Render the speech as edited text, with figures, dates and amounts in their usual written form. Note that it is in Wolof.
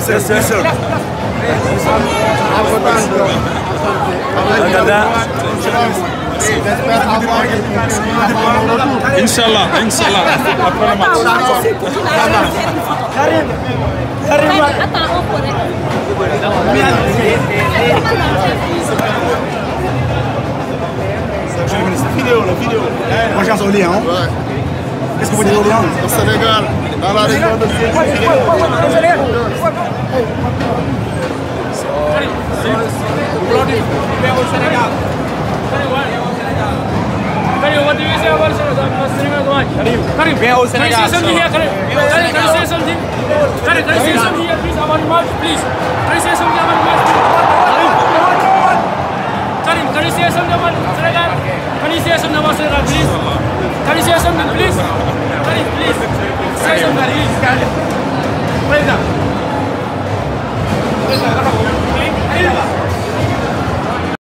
Yes, sir. Inch'Allah. Après le match. La vidéo. Moi j'ai un sur Léon. Qu'est-ce que vous dites au Léon? Au Sénégal, dans la région de What do you say about Karim, viens au Sénégal. Can you say something here, Karim? Can you say something? Karim, can you say something here, please, about the match, please? Can you say something about the match, please? Karim, can you say something about Senegal? Can you say something about Senegal, please? Can you say something, please? Karim, please. Say something, please. Where is that?